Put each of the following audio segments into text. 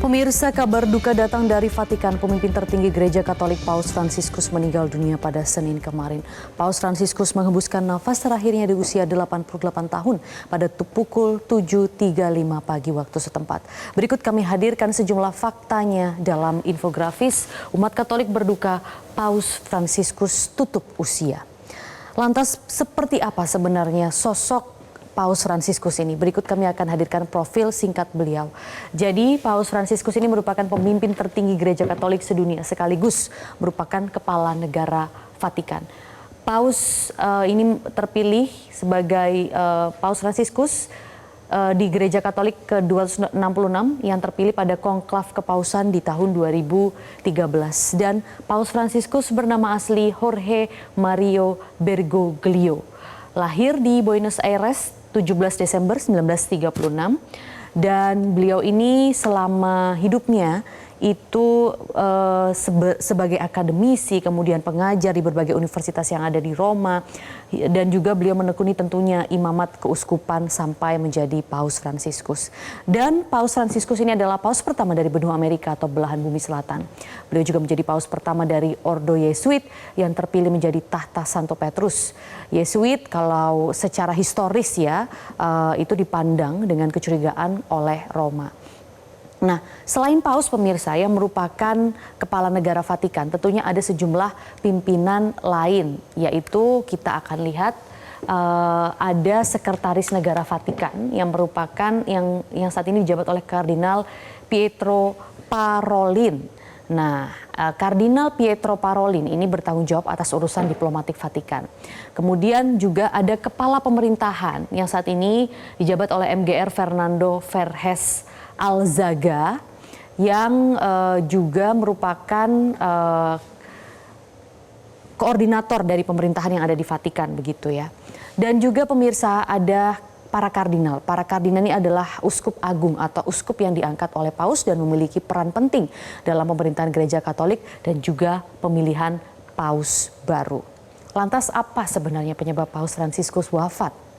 Pemirsa, kabar duka datang dari Vatikan. Pemimpin tertinggi Gereja Katolik Paus Fransiskus meninggal dunia pada Senin kemarin. Paus Fransiskus menghembuskan nafas terakhirnya di usia 88 tahun pada pukul 7.35 pagi waktu setempat. Berikut kami hadirkan sejumlah faktanya dalam infografis Umat Katolik berduka Paus Fransiskus tutup usia. Lantas seperti apa sebenarnya sosok Paus Fransiskus ini? Berikut kami akan hadirkan profil singkat beliau. Jadi Paus Fransiskus ini merupakan pemimpin tertinggi Gereja Katolik sedunia sekaligus merupakan kepala negara Vatikan. Paus ini terpilih sebagai Paus Fransiskus di Gereja Katolik ke-266 yang terpilih pada konklav kepausan di tahun 2013. Dan Paus Fransiskus bernama asli Jorge Mario Bergoglio. Lahir di Buenos Aires 17 Desember 1936 dan beliau ini selama hidupnya itu sebagai akademisi, kemudian pengajar di berbagai universitas yang ada di Roma, dan juga beliau menekuni tentunya imamat keuskupan sampai menjadi Paus Fransiskus. Dan Paus Fransiskus ini adalah Paus pertama dari benua Amerika atau belahan bumi selatan. Beliau juga menjadi Paus pertama dari Ordo Yesuit yang terpilih menjadi tahta Santo Petrus. Yesuit kalau secara historis ya itu dipandang dengan kecurigaan oleh Roma. Nah, selain Paus, pemirsa, yang merupakan kepala negara Vatikan, tentunya ada sejumlah pimpinan lain, yaitu kita akan lihat ada Sekretaris Negara Vatikan yang merupakan yang saat ini dijabat oleh Kardinal Pietro Parolin. Nah, Kardinal Pietro Parolin ini bertanggung jawab atas urusan diplomatik Vatikan. Kemudian juga ada kepala pemerintahan yang saat ini dijabat oleh MGR Fernando Verhes Alzaga yang juga merupakan koordinator dari pemerintahan yang ada di Vatikan begitu ya. Dan juga pemirsa ada para kardinal. Para kardinal ini adalah uskup agung atau uskup yang diangkat oleh Paus dan memiliki peran penting dalam pemerintahan Gereja Katolik dan juga pemilihan Paus baru. Lantas apa sebenarnya penyebab Paus Fransiskus wafat?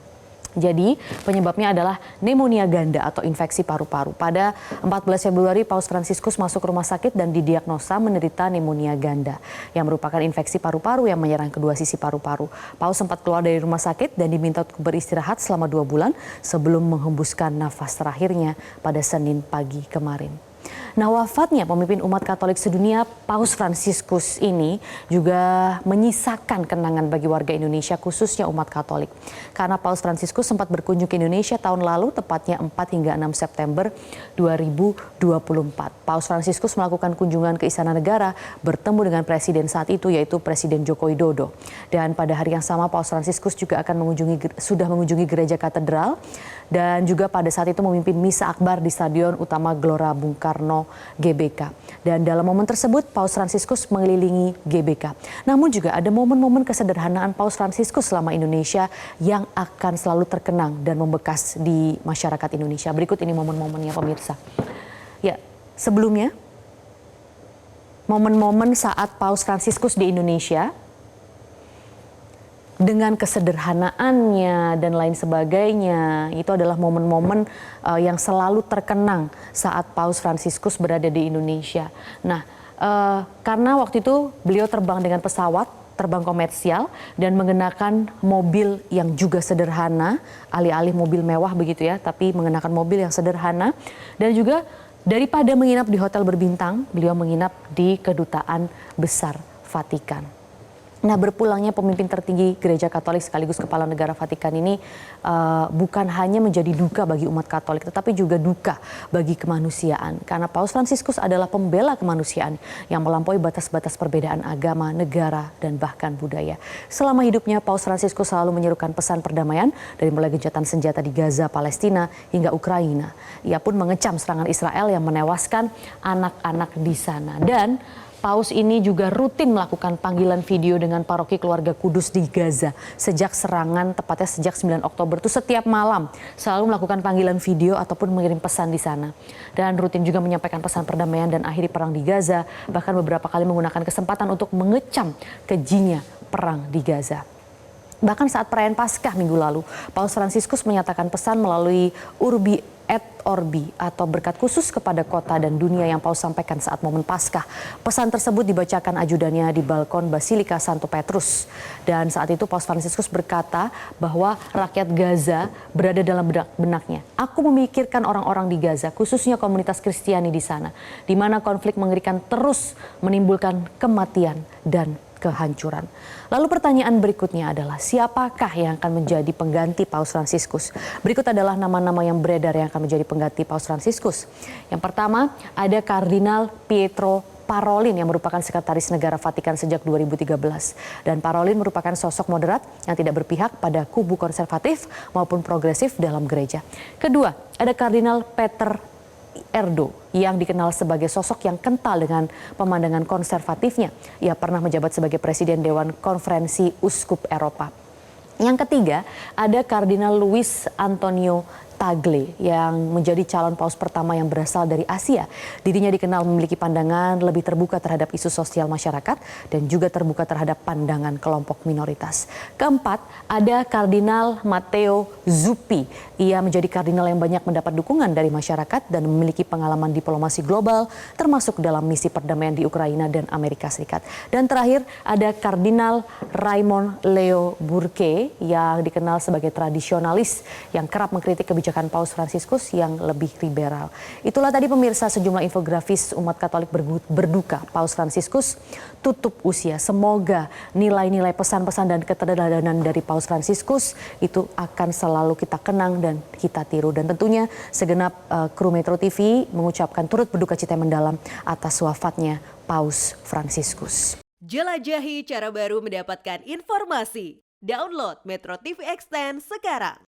Jadi penyebabnya adalah pneumonia ganda atau infeksi paru-paru. Pada 14 Februari Paus Fransiskus masuk rumah sakit dan didiagnosa menderita pneumonia ganda yang merupakan infeksi paru-paru yang menyerang kedua sisi paru-paru. Paus sempat keluar dari rumah sakit dan diminta untuk beristirahat selama 2 bulan sebelum menghembuskan nafas terakhirnya pada Senin pagi kemarin. Nah, wafatnya pemimpin umat Katolik sedunia Paus Fransiskus ini juga menyisakan kenangan bagi warga Indonesia khususnya umat Katolik. Karena Paus Fransiskus sempat berkunjung ke Indonesia tahun lalu tepatnya 4 hingga 6 September 2024. Paus Fransiskus melakukan kunjungan ke Istana Negara bertemu dengan presiden saat itu yaitu Presiden Joko Widodo. Dan pada hari yang sama Paus Fransiskus juga akan sudah mengunjungi gereja katedral dan juga pada saat itu memimpin misa akbar di Stadion Utama Gelora Bung Karno GBK. Dan dalam momen tersebut Paus Fransiskus mengelilingi GBK. Namun juga ada momen-momen kesederhanaan Paus Fransiskus selama Indonesia yang akan selalu terkenang dan membekas di masyarakat Indonesia. Berikut ini momen-momennya pemirsa. Ya, sebelumnya momen-momen saat Paus Fransiskus di Indonesia dengan kesederhanaannya dan lain sebagainya, itu adalah momen-momen yang selalu terkenang saat Paus Fransiskus berada di Indonesia. Nah, karena waktu itu beliau terbang dengan pesawat, terbang komersial dan mengenakan mobil yang juga sederhana, alih-alih mobil mewah begitu ya, tapi mengenakan mobil yang sederhana. Dan juga daripada menginap di hotel berbintang, beliau menginap di Kedutaan Besar Vatikan. Nah, berpulangnya pemimpin tertinggi Gereja Katolik sekaligus kepala negara Vatikan ini bukan hanya menjadi duka bagi umat Katolik, tetapi juga duka bagi kemanusiaan. Karena Paus Fransiskus adalah pembela kemanusiaan yang melampaui batas-batas perbedaan agama, negara, dan bahkan budaya. Selama hidupnya, Paus Fransiskus selalu menyerukan pesan perdamaian dari mulai gencatan senjata di Gaza, Palestina, hingga Ukraina. Ia pun mengecam serangan Israel yang menewaskan anak-anak di sana. Dan Paus ini juga rutin melakukan panggilan video dengan paroki keluarga Kudus di Gaza sejak serangan, tepatnya sejak 9 Oktober itu setiap malam selalu melakukan panggilan video ataupun mengirim pesan di sana. Dan rutin juga menyampaikan pesan perdamaian dan akhiri perang di Gaza, bahkan beberapa kali menggunakan kesempatan untuk mengecam kejinya perang di Gaza. Bahkan saat perayaan Paskah minggu lalu, Paus Fransiskus menyatakan pesan melalui Urbi et orbi atau berkat khusus kepada kota dan dunia yang Paus sampaikan saat momen Paskah. Pesan tersebut dibacakan ajudannya di balkon Basilika Santo Petrus. Dan saat itu Paus Fransiskus berkata bahwa rakyat Gaza berada dalam benaknya. Aku memikirkan orang-orang di Gaza, khususnya komunitas Kristiani di sana, di mana konflik mengerikan terus menimbulkan kematian dan kehancuran. Lalu pertanyaan berikutnya adalah siapakah yang akan menjadi pengganti Paus Fransiskus? Berikut adalah nama-nama yang beredar yang akan menjadi pengganti Paus Fransiskus. Yang pertama ada Kardinal Pietro Parolin yang merupakan sekretaris negara Vatikan sejak 2013. Dan Parolin merupakan sosok moderat yang tidak berpihak pada kubu konservatif maupun progresif dalam gereja. Kedua, ada Kardinal Peter Erdo yang dikenal sebagai sosok yang kental dengan pemandangan konservatifnya. Ia pernah menjabat sebagai Presiden Dewan Konferensi Uskup Eropa. Yang ketiga, ada Kardinal Luis Antonio Tagle yang menjadi calon paus pertama yang berasal dari Asia. Dirinya dikenal memiliki pandangan lebih terbuka terhadap isu sosial masyarakat dan juga terbuka terhadap pandangan kelompok minoritas. Keempat, ada Kardinal Matteo Zuppi. Ia menjadi kardinal yang banyak mendapat dukungan dari masyarakat dan memiliki pengalaman diplomasi global termasuk dalam misi perdamaian di Ukraina dan Amerika Serikat. Dan terakhir ada Kardinal Raymond Leo Burke yang dikenal sebagai tradisionalis yang kerap mengkritik kebijakan Paus Fransiskus yang lebih liberal. Itulah tadi pemirsa sejumlah infografis umat Katolik berduka Paus Fransiskus tutup usia. Semoga nilai-nilai pesan-pesan dan keteladanan dari Paus Fransiskus itu akan selalu kita kenang dan kita tiru. Dan tentunya segenap kru Metro TV mengucapkan turut berduka cita mendalam atas wafatnya Paus Fransiskus. Jelajahi cara baru mendapatkan informasi. Download Metro TV Extend sekarang.